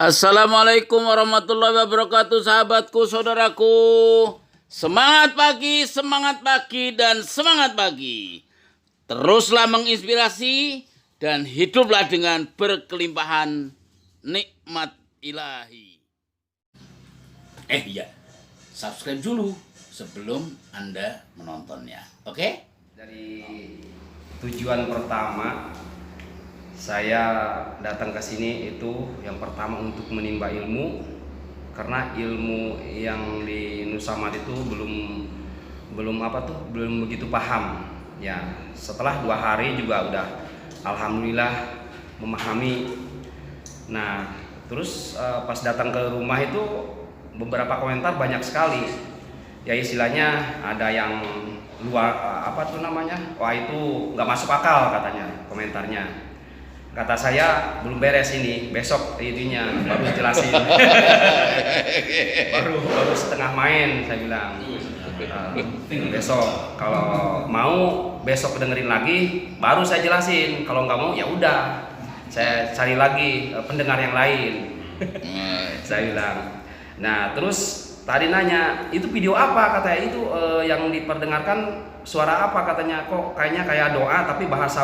Assalamualaikum warahmatullahi wabarakatuh, sahabatku, saudaraku. Semangat pagi dan semangat pagi. Teruslah menginspirasi dan hiduplah dengan berkelimpahan nikmat ilahi. Iya, subscribe dulu sebelum Anda menontonnya. Oke? Dari tujuan pertama saya datang ke sini itu yang pertama untuk menimba ilmu, karena ilmu yang di Nusamad itu belum begitu paham. Ya, setelah 2 hari juga udah alhamdulillah memahami. Nah, terus pas datang ke rumah itu beberapa komentar banyak sekali. Ya istilahnya ada yang luar wah itu nggak masuk akal katanya komentarnya. Kata saya belum beres ini, besok ininya baru jelasin. baru setengah main saya bilang. Besok kalau mau besok dengerin lagi baru saya jelasin, kalau nggak mau ya udah saya cari lagi pendengar yang lain. Saya bilang. Nah terus tadi nanya itu video apa, katanya itu yang diperdengarkan suara apa, katanya kok kayaknya kayak doa tapi bahasa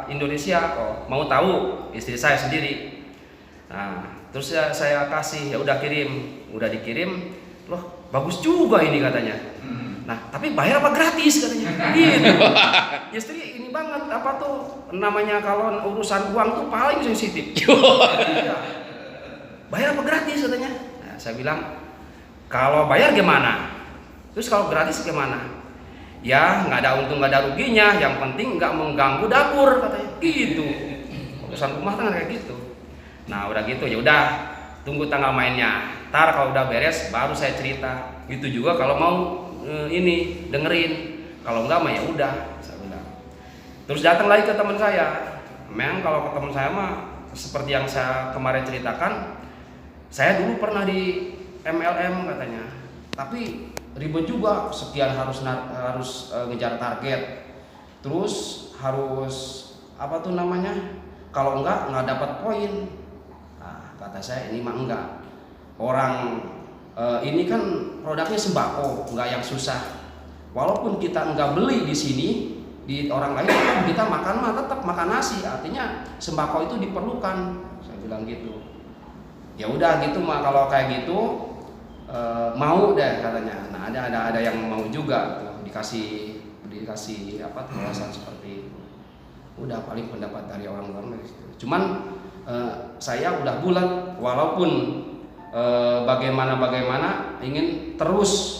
Indonesia, kok mau tahu istri saya sendiri. Nah terus saya kasih, ya udah dikirim, loh bagus juga ini katanya. Nah tapi bayar apa gratis katanya gitu. Istri ini banget apa tuh namanya, kalau urusan uang tuh paling sensitif. Ya. Bayar apa gratis katanya. Nah, saya bilang kalau bayar gimana, terus kalau gratis gimana? Ya nggak ada untung nggak ada ruginya, yang penting nggak mengganggu dapur katanya gitu. Urusan rumah tangga kayak gitu. Nah udah gitu ya udah tunggu tanggal mainnya, ntar kalau udah beres baru saya cerita. Gitu juga kalau mau ini dengerin, kalau enggak mah ya udah saya bilang. Terus datang lagi ke teman saya. Memang kalau ke teman saya mah seperti yang saya kemarin ceritakan, saya dulu pernah di MLM katanya, tapi ribet juga, sekian harus ngejar target, terus harus kalau enggak dapat poin. Nah, kata saya ini mah enggak, orang ini kan produknya sembako, enggak yang susah, walaupun kita enggak beli di sini di orang lain, kita makan mah tetap makan nasi, artinya sembako itu diperlukan, saya bilang gitu. Ya udah gitu mah, kalau kayak gitu mau deh katanya. Nah ada yang mau juga tuh, dikasih penjelasan seperti itu. Udah paling pendapat dari orang-orang gitu. Cuman saya udah bulat, walaupun bagaimana ingin terus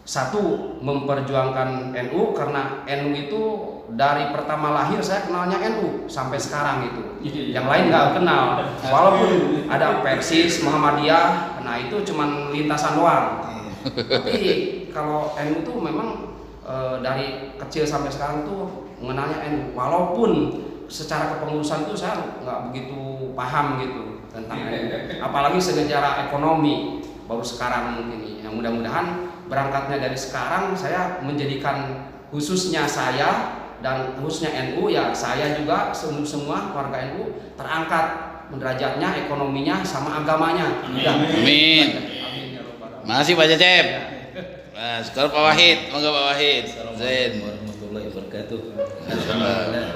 satu memperjuangkan NU, karena NU itu dari pertama lahir saya kenalnya NU sampai sekarang itu. Yang lain nggak kenal, walaupun ada Persis, Muhammadiyah, nah itu cuman lintasan doang. Tapi kalau NU itu memang dari kecil sampai sekarang tuh mengenalnya NU, walaupun secara kepengurusan itu saya nggak begitu paham gitu tentang NU, apalagi sejarah ekonomi baru sekarang ini. Yang mudah-mudahan berangkatnya dari sekarang saya menjadikan khususnya saya dan khususnya NU, ya saya juga semua warga NU terangkat derajatnya, ekonominya sama agamanya. Amin. Masih Pak Cecep. Nah, sekarang Pak Wahid, monggo Pak Wahid. Assalamualaikum warahmatullahi wabarakatuh. Alhamdulillah,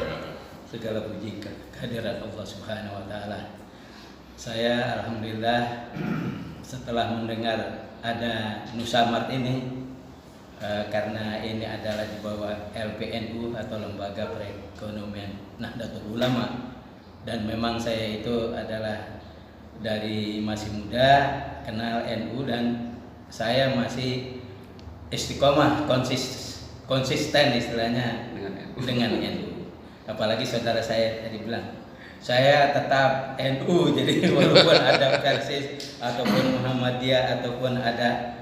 segala puji kehadirat Allah Subhanahu wa taala. Saya alhamdulillah setelah mendengar ada Nusamad ini, karena ini adalah di bawah LPNU atau Lembaga Perekonomian Nahdlatul Ulama, dan memang saya itu adalah dari masih muda kenal NU, dan saya masih istiqomah konsisten istilahnya dengan NU. Apalagi saudara saya tadi bilang saya tetap NU, jadi walaupun ada Persis ataupun Muhammadiyah ataupun ada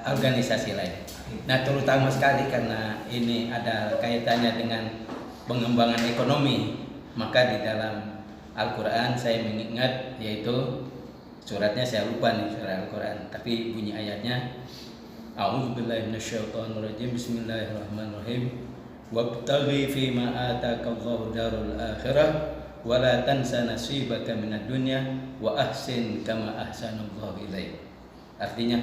organisasi lain. Nah terutama sekali karena ini ada kaitannya dengan pengembangan ekonomi, maka di dalam Al-Quran saya mengingat, yaitu suratnya saya lupa nih surah Al-Quran, tapi bunyi ayatnya A'udzubillahi minasyaitonirrajim, Bismillahirrahmanirrahim, wabtaghi fima atakallahu darul akhirah wa la tansa nasibaka minad dunya wa ahsin kama ahsanallahu ilaik. Artinya,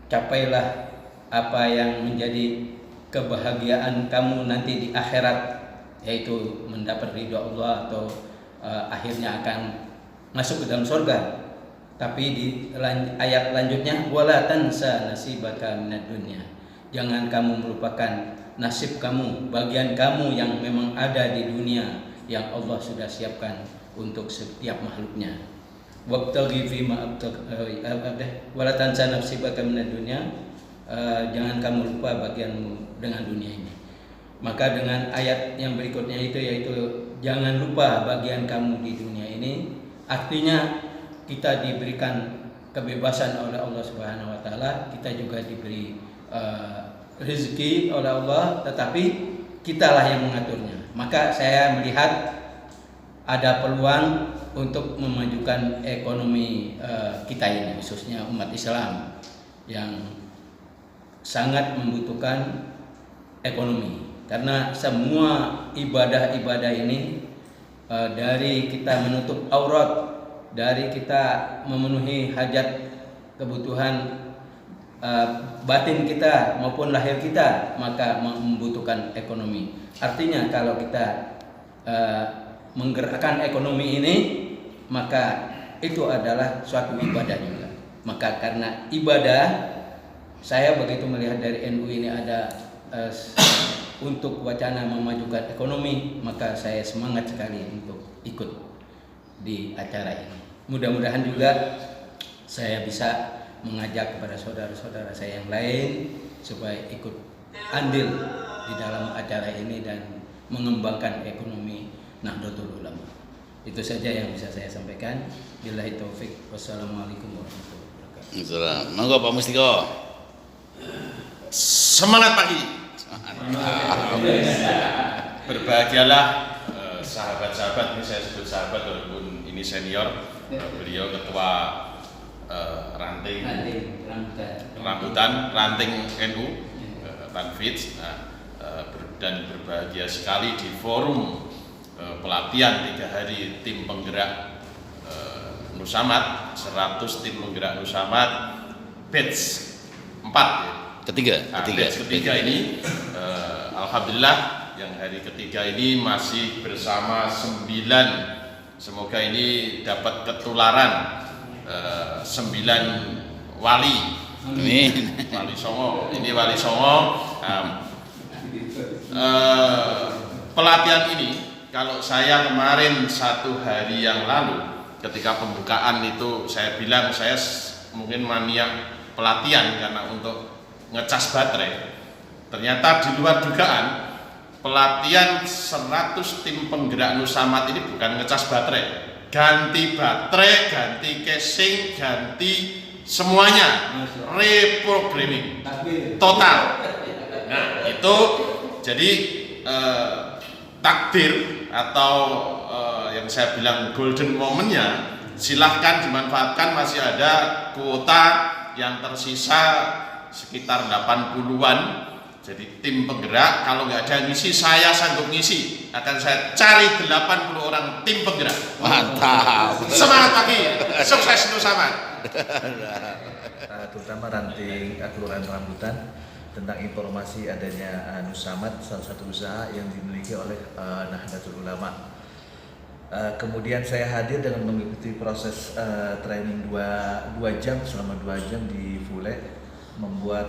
capailah apa yang menjadi kebahagiaan kamu nanti di akhirat, yaitu mendapat ridho Allah atau akhirnya akan masuk ke dalam surga. Tapi di ayat lanjutnya, wala tansa nasibaka minad dunya. Jangan kamu melupakan nasib kamu, bagian kamu yang memang ada di dunia yang Allah sudah siapkan untuk setiap makhluknya. Wabtaghi fima wala tansa nasibaka minad dunya. Jangan kamu lupa bagianmu dengan dunia ini. Maka dengan ayat yang berikutnya itu, yaitu jangan lupa bagian kamu di dunia ini, artinya kita diberikan kebebasan oleh Allah Subhanahu wa taala, kita juga diberi rezeki oleh Allah, tetapi kitalah yang mengaturnya. Maka saya melihat ada peluang untuk memajukan ekonomi kita ini, khususnya umat Islam yang sangat membutuhkan ekonomi, karena semua ibadah-ibadah ini dari kita menutup aurat, dari kita memenuhi hajat kebutuhan batin kita maupun lahir kita, maka membutuhkan ekonomi. Artinya kalau kita menggerakkan ekonomi ini, maka itu adalah suatu ibadah juga. Maka karena ibadah, saya begitu melihat dari NU ini ada untuk wacana memajukan ekonomi, maka saya semangat sekali untuk ikut di acara ini. Mudah-mudahan juga saya bisa mengajak kepada saudara-saudara saya yang lain supaya ikut andil di dalam acara ini dan mengembangkan ekonomi Nahdlatul Ulama. Itu saja yang bisa saya sampaikan. Billahi taufik. Wassalamualaikum warahmatullahi wabarakatuh. Monggo Pak Mustiko. Semangat pagi. Berbahagialah sahabat-sahabat, ini saya sebut sahabat walaupun ini senior. Beliau ketua ranting NU Tanfidz, dan berbahagia sekali di forum pelatihan 3 hari tim penggerak Nusamat, 100 tim penggerak Nusamat batch 4 ya. Batch ketiga ini alhamdulillah yang hari ketiga ini masih bersama 9. Semoga ini dapat ketularan 9 wali. Amin. Wali Songo. Ini Wali Songo. Pelatihan ini, kalau saya kemarin 1 hari yang lalu ketika pembukaan itu saya bilang saya mungkin maniak pelatihan karena untuk ngecas baterai. Ternyata di luar dugaan, pelatihan 100 tim penggerak Nusamat ini bukan ngecas baterai, ganti baterai, ganti casing, ganti semuanya, reprogramming total. Nah itu jadi takdir atau yang saya bilang golden momennya, silahkan dimanfaatkan, masih ada kuota yang tersisa sekitar 80-an. Jadi tim penggerak, kalau nggak ada ngisi, saya sanggup ngisi. Akan saya cari 80 orang tim penggerak. Mantap. Semangat pagi, sukses Nusamat. Terutama ranting Kelurahan Rambutan tentang informasi adanya Nusamat, salah satu usaha yang dimiliki oleh Nahdlatul Ulama. Kemudian saya hadir dengan mengikuti proses training 2 jam selama 2 jam di Fule.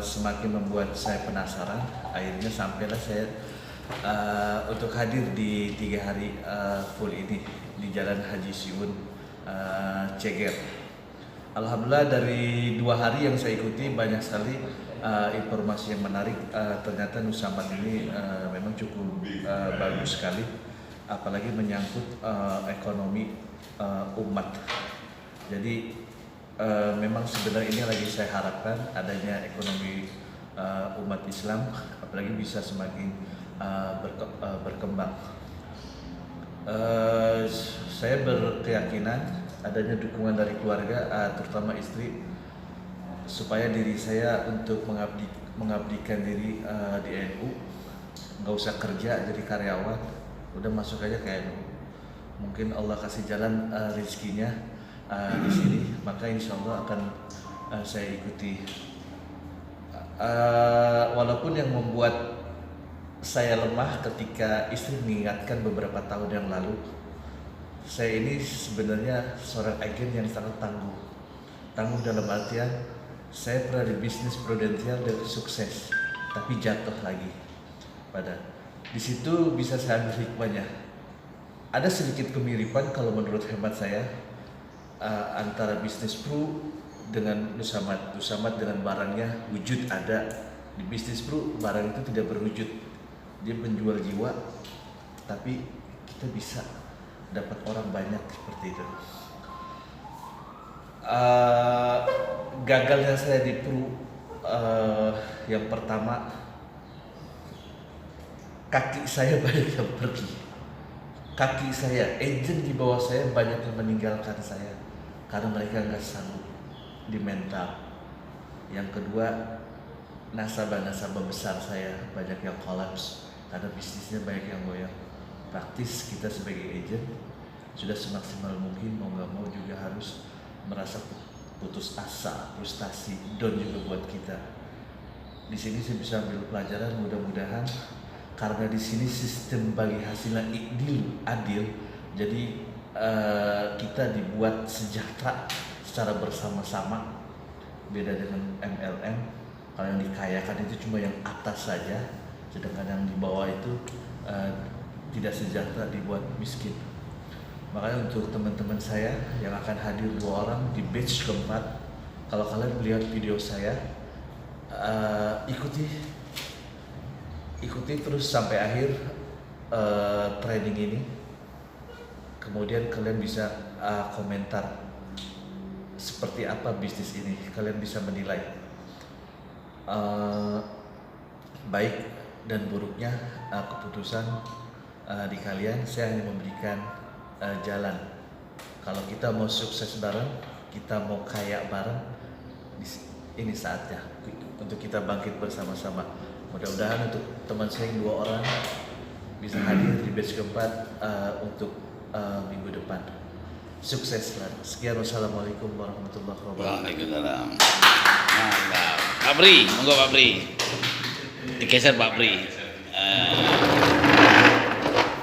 Semakin membuat saya penasaran, akhirnya sampailah saya untuk hadir di 3 hari full ini di Jalan Haji Siun Ceger. Alhamdulillah dari 2 hari yang saya ikuti banyak sekali informasi yang menarik. Ternyata Nusamat ini memang cukup bagus sekali, apalagi menyangkut ekonomi umat. Jadi memang sebenarnya ini lagi saya harapkan adanya ekonomi umat Islam, apalagi bisa semakin berkembang. Saya berkeyakinan adanya dukungan dari keluarga, terutama istri, supaya diri saya untuk mengabdikan diri di NU, nggak usah kerja jadi karyawan, udah masuk aja ke NU. mungkin Allah kasih jalan rezekinya di sini, maka insya Allah akan saya ikuti. Walaupun yang membuat saya lemah ketika istri mengingatkan beberapa tahun yang lalu, saya ini sebenarnya seorang agen yang sangat tangguh. Tangguh dalam artian saya pernah di bisnis prudensial dan sukses, tapi jatuh lagi. Di situ bisa saya ambil hikmahnya. Ada sedikit kemiripan kalau menurut hemat saya antara bisnis Pru dengan Nusamad. Nusamad dengan barangnya wujud ada. Di bisnis Pru barang itu tidak berwujud. Dia menjual jiwa, tapi kita bisa dapat orang banyak seperti itu. Gagalnya saya di Pru yang pertama, kaki saya banyak yang pergi. Kaki saya, agent di bawah saya banyak yang meninggalkan saya karena mereka nggak sanggup di mental. Yang kedua, nasabah-nasabah besar saya banyak yang kolaps karena bisnisnya banyak yang goyang. Praktis kita sebagai agent sudah semaksimal mungkin, mau nggak mau juga harus merasa putus asa, frustasi, down juga buat kita. Di sini saya bisa ambil pelajaran, mudah-mudahan karena di sini sistem bagi hasilnya adil, jadi kita dibuat sejahtera secara bersama-sama. Beda dengan MLM, kalau yang dikayakan itu cuma yang atas saja, sedangkan yang di bawah itu tidak sejahtera, dibuat miskin. Makanya untuk teman-teman saya yang akan hadir 2 orang di batch keempat, kalau kalian melihat video saya, ikuti terus sampai akhir training ini. Kemudian kalian bisa komentar seperti apa bisnis ini, kalian bisa menilai baik dan buruknya keputusan di kalian. Saya hanya memberikan jalan. Kalau kita mau sukses bareng, kita mau kaya bareng, ini saatnya untuk kita bangkit bersama-sama. Mudah-mudahan untuk teman saya yang 2 orang bisa hadir di batch keempat untuk minggu depan. Sukses lah. Sekian, wassalamualaikum warahmatullahi wabarakatuh. Waalaikumsalam. Mantap. Pak Pri, monggo Pak Pri. Digeser Pak Pri.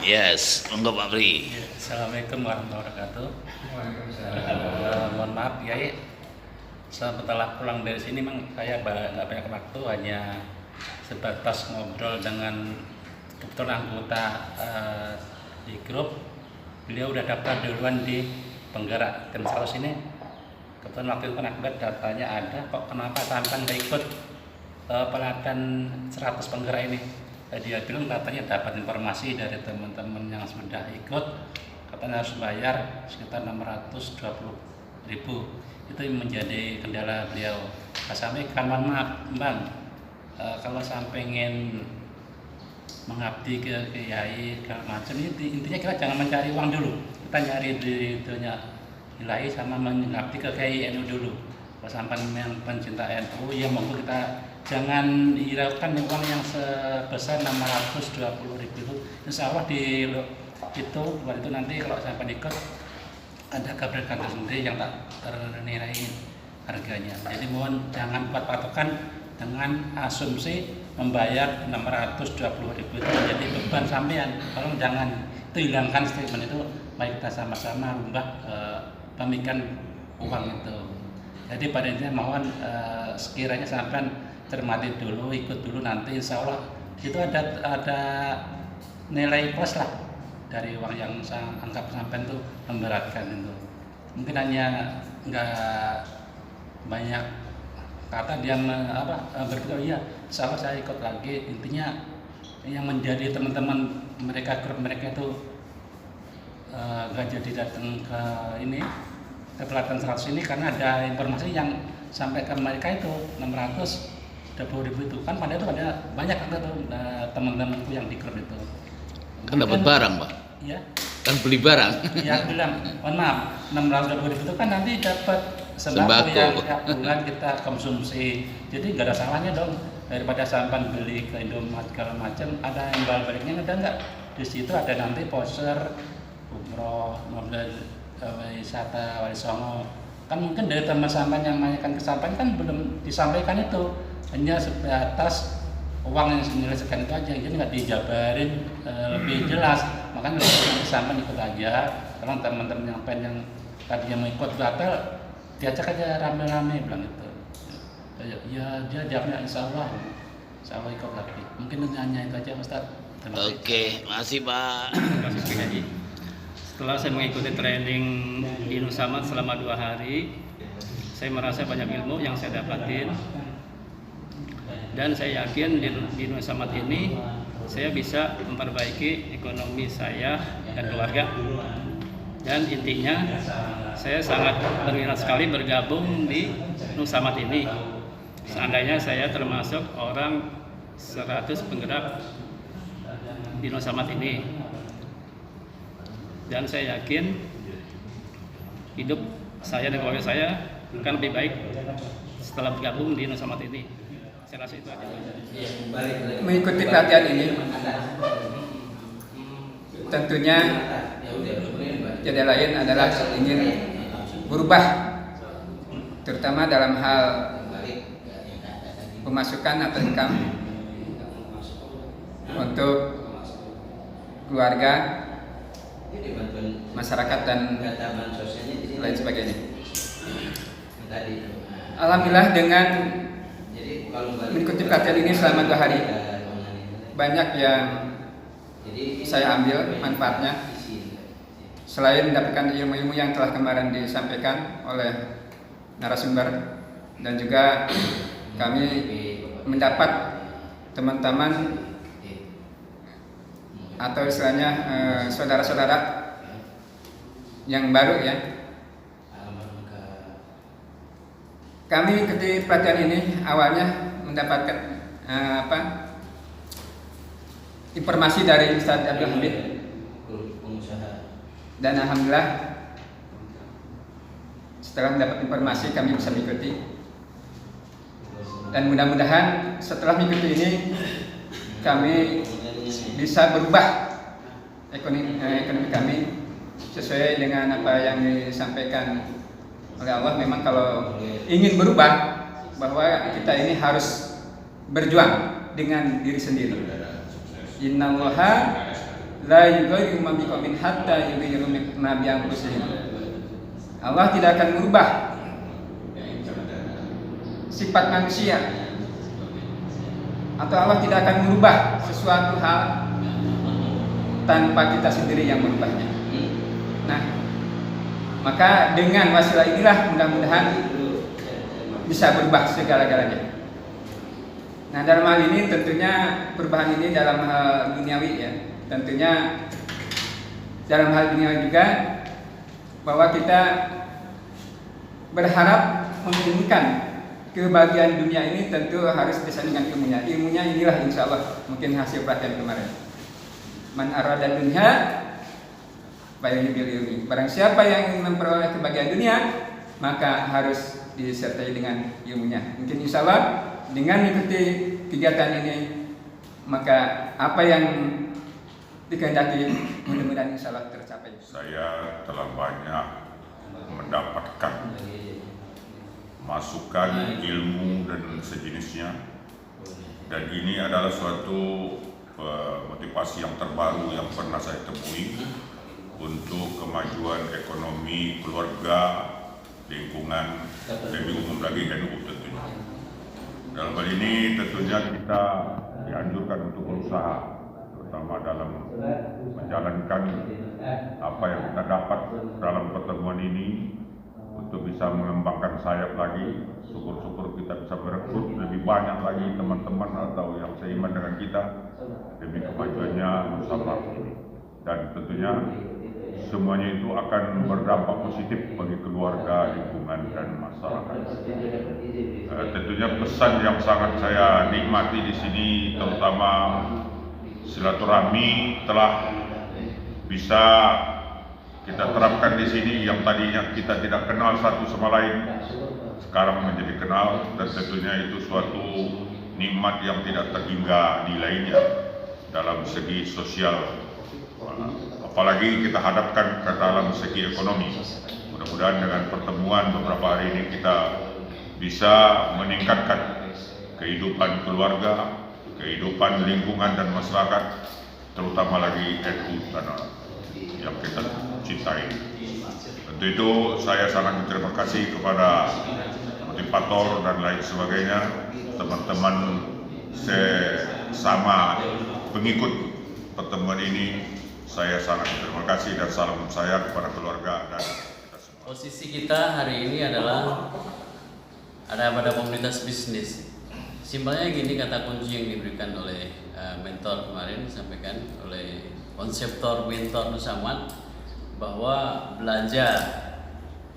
Yes, monggo Pak Pri. Assalamualaikum warahmatullahi wabarakatuh. Mohon maaf Kiai, setelah pulang dari sini memang saya nggak banyak waktu, hanya sebatas ngobrol dengan kebetulan anggota di grup. Beliau udah daftar duluan di Penggerak dan Saus ini. Kebetulan waktu itu kan datanya ada, kok kenapa sampai nggak ikut pelatihan 100 penggerak ini? Dia bilang katanya dapat informasi dari teman-teman yang sudah ikut, katanya harus bayar sekitar 620.000. Itu menjadi kendala beliau. Sampai mohon maaf Bang, kalau sampai ingin mengabdi ke kiai segala macam, intinya kita jangan mencari uang dulu, kita nyari itunya ilahi sama mengabdi ke kiai NU dulu. Kalau sampai yang pencinta NU, ya monggo kita jangan hiraukan uang yang sebesar 620.000 itu. Insya Allah di itu waktu itu nanti kalau sampai ikut ada kabar tersendiri yang tak ternilai harganya. Jadi mohon jangan buat patokan dengan asumsi membayar 620.000 itu menjadi beban sampean. Tolong jangan, itu hilangkan statement itu, baik kita sama-sama rubah pemikiran uang itu. Jadi pada intinya mohon sekiranya sampean cermati dulu, ikut dulu, nanti insya Allah itu ada nilai plus lah dari uang yang saya anggap sampean itu memberatkan itu. Mungkin hanya nggak banyak kata dia berpikir, iya insya Allah saya ikut lagi. Intinya yang menjadi teman-teman mereka, grup mereka itu nggak jadi datang ke ini, ke pelatihan 100 ini karena ada informasi yang sampai ke mereka itu 620.000 itu kan. Pada itu ada banyak teman-temanku yang di grup itu Kan dapat barang Pak. ya, Kan beli barang. ya bilang mohon maaf 620.000 itu kan nanti dapat sembako yang tiap bulan kita konsumsi. Jadi nggak ada salahnya dong, daripada sampan beli ke Indomaret segala macam, ada imbal baliknya, ada nggak? Di situ ada nanti voucher umroh, kemudian wisata Wali Songo. Kan mungkin dari teman sampean yang menanyakan ke sampean kan belum disampaikan itu, hanya sebatas uang yang senilai sekian itu aja, jadi nggak dijabarin lebih jelas. Makanya lebih sampean ikut aja. Kalau teman-teman yang tadinya mau ikut batal, diajak aja rame-rame bilang itu. Ya dia jawabnya insya Allah ikut lagi. Mungkin hanya itu aja Ustaz. Oke, makasih Pak. Terima kasih Pak Haji. Setelah saya mengikuti training di Nusamat selama 2 hari, saya merasa banyak ilmu yang saya dapatin, dan saya yakin di Nusamat ini saya bisa memperbaiki ekonomi saya dan keluarga. Dan intinya saya sangat berminat sekali bergabung di Nusamat ini. Seandainya saya termasuk orang 100 penggerak di Nusamat ini, dan saya yakin hidup saya dan keluarga saya akan lebih baik setelah bergabung di Nusamat ini. Saya rasa itu aja. Mengikuti pelatihan ini tentunya tidak lain adalah ingin berubah, terutama dalam hal pemasukan atau income untuk keluarga, masyarakat dan lain sebagainya. Alhamdulillah dengan mengikuti pelatihan ini selama 2 hari, banyak yang saya ambil manfaatnya. Selain mendapatkan ilmu-ilmu yang telah kemarin disampaikan oleh narasumber, dan juga kami mendapat teman-teman atau istilahnya saudara-saudara yang baru ya. Kami ikuti pelatihan ini awalnya mendapatkan informasi dari Ustadz Abdul Hamid, dan alhamdulillah setelah mendapat informasi kami bisa mengikuti, dan mudah-mudahan setelah mengikuti ini kami bisa berubah ekonomi kami sesuai dengan apa yang disampaikan oleh Allah. Memang kalau ingin berubah, bahwa kita ini harus berjuang dengan diri sendiri. Innallaha la yughayyiru ma biqaumin hatta yughayyiru ma bi anfusihim. Allah tidak akan merubah sifat manusia, atau Allah tidak akan merubah sesuatu hal tanpa kita sendiri yang merubahnya. Nah, maka dengan wasilah inilah mudah-mudahan bisa berubah segala-galanya. Nah, dalam hal ini tentunya perubahan ini dalam hal duniawi ya. Tentunya dalam hal duniawi juga, bahwa kita berharap menginginkan kebahagiaan dunia ini tentu harus bisa dengan ilmunya. Ilmunya inilah insya Allah mungkin hasil pelatihan kemarin. Man arada dunya falyubil ilmi. Barang siapa yang ingin memperoleh kebahagiaan dunia, maka harus disertai dengan ilmunya. Mungkin insya Allah dengan mengikuti kegiatan ini, maka apa yang dikehendaki mudah-mudahan insya Allah tercapai. Saya telah banyak mendapatkan masukan, ilmu dan sejenisnya, dan ini adalah suatu motivasi yang terbaru yang pernah saya temui untuk kemajuan ekonomi keluarga, lingkungan, dan lebih umum lagi NU tentunya. Dalam hal ini tentunya kita dianjurkan untuk berusaha, terutama dalam menjalankan apa yang kita dapat dalam pertemuan ini, untuk bisa mengembangkan sayap lagi. Syukur-syukur kita bisa merekrut lebih banyak lagi teman-teman atau yang seiman dengan kita demi kemajuannya Nusamat ini. Dan tentunya semuanya itu akan berdampak positif bagi keluarga, lingkungan, dan masyarakat. Tentunya pesan yang sangat saya nikmati di sini, terutama silaturahmi telah bisa kita terapkan di sini. Yang tadinya kita tidak kenal satu sama lain, sekarang menjadi kenal, dan tentunya itu suatu nikmat yang tidak terhingga nilainya dalam segi sosial. apalagi kita hadapkan ke dalam segi ekonomi. Mudah-mudahan dengan pertemuan beberapa hari ini kita bisa meningkatkan kehidupan keluarga, kehidupan lingkungan dan masyarakat, terutama lagi NU tanah yang kita cintai. Untuk itu saya sangat berterima kasih kepada motivator dan lain sebagainya, teman-teman sesama pengikut pertemuan ini. Saya sangat berterima kasih dan salam saya kepada keluarga dan kita semua. Posisi kita hari ini adalah ada pada komunitas bisnis. Simpelnya gini, kata kunci yang diberikan oleh mentor kemarin disampaikan oleh konseptor mentor Nusamad, bahwa belanja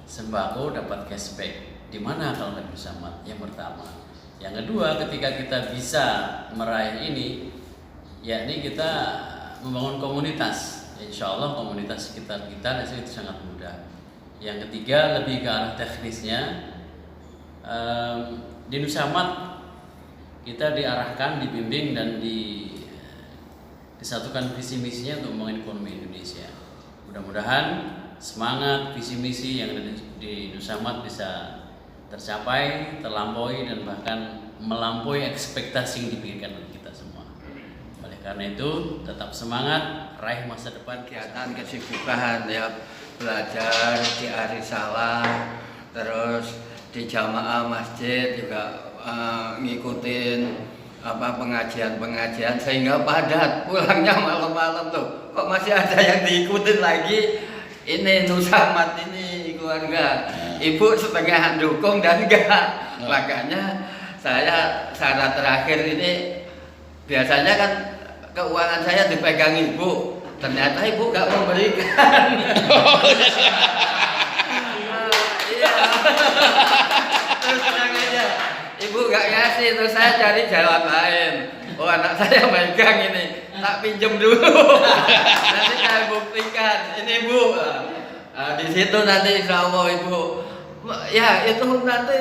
sembako dapat cashback. Di mana kalau dari Nusamad? Yang pertama. Yang kedua, ketika kita bisa meraih ini, yakni kita membangun komunitas. Insya Allah komunitas sekitar kita itu sangat mudah. Yang ketiga, lebih ke arah teknisnya. Di Nusamad kita diarahkan, dibimbing dan disatukan visi misinya untuk membangun ekonomi Indonesia. Mudah-mudahan semangat visi misi yang ada di Nusamad bisa tercapai, terlampaui dan bahkan melampaui ekspektasi yang dipikirkan oleh kita semua. Oleh karena itu tetap semangat, raih masa depan. Kegiatan kesibukan ya, belajar di Arisalah, terus di jamaah masjid juga ngikutin pengajian sehingga padat, pulangnya malam-malam tuh kok masih ada yang diikutin lagi. Ini Nusamad ini keluarga, ibu setengah dukung dan enggak. Makanya saya syarat terakhir ini, biasanya kan keuangan saya dipegang ibu, ternyata ibu enggak memberikan. Iya. Terus tenang aja, ibu nggak ngasih, terus saya cari jalan lain. Oh, anak saya megang ini, tak pinjem dulu. Nanti saya buktikan, ini bu. Di situ nanti insya Allah ibu. Ya itu nanti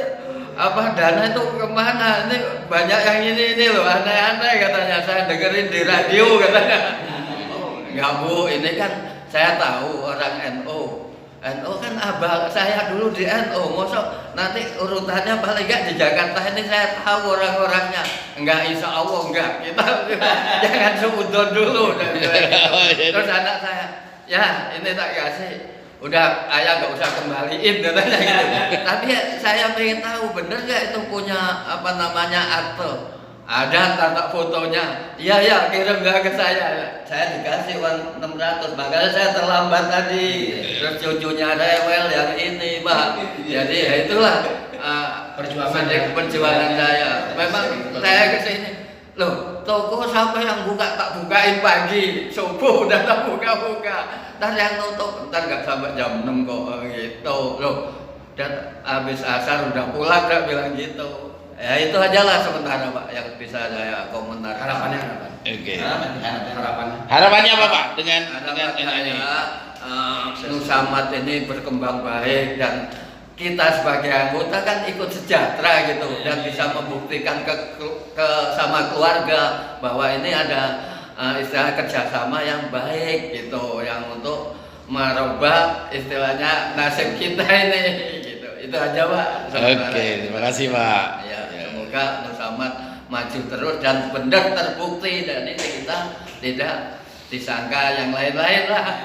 dana itu kemana? Ini banyak yang ini loh, aneh-aneh katanya. Saya dengerin di radio katanya. Oh, enggak bu, ini kan saya tahu orang NU. NU kan abang saya dulu di NU, mosok nanti urutannya paling enggak di Jakarta ini saya tahu orang-orangnya. Enggak, insya Allah enggak, kita jangan seudon dulu. Terus anak saya, ya ini tak kasih, udah ayah enggak usah kembaliin katanya gitu. Tapi saya pengen tahu bener enggak itu punya akte. Ada tak fotonya, iya kirim nggak ke saya dikasih uang 600, makanya saya terlambat tadi. Terus cucunya rewel yang ini Pak, jadi ya itulah perjuangan saya. Memang saya kesini, loh toko sampai yang buka tak bukain pagi, subuh udah tak buka, ntar yang nutup ntar nggak sampai jam 6 kok gitu loh. Dan habis asar udah pulang udah bilang gitu. Ya itu aja lah sementara Pak yang bisa saya komentar. Harapannya apa? Oke. Harapannya apa Pak dengan ini? Nusamad ini berkembang baik dan kita sebagai anggota kan ikut sejahtera gitu dan bisa membuktikan ke sama keluarga bahwa ini ada istilah kerjasama yang baik gitu, yang untuk merubah istilahnya nasib kita ini gitu. Itu aja Pak. Oke, terima kasih Pak. Ya, semoga Nusamad maju terus dan benar terbukti dan ini kita tidak disangka yang lain-lain lah.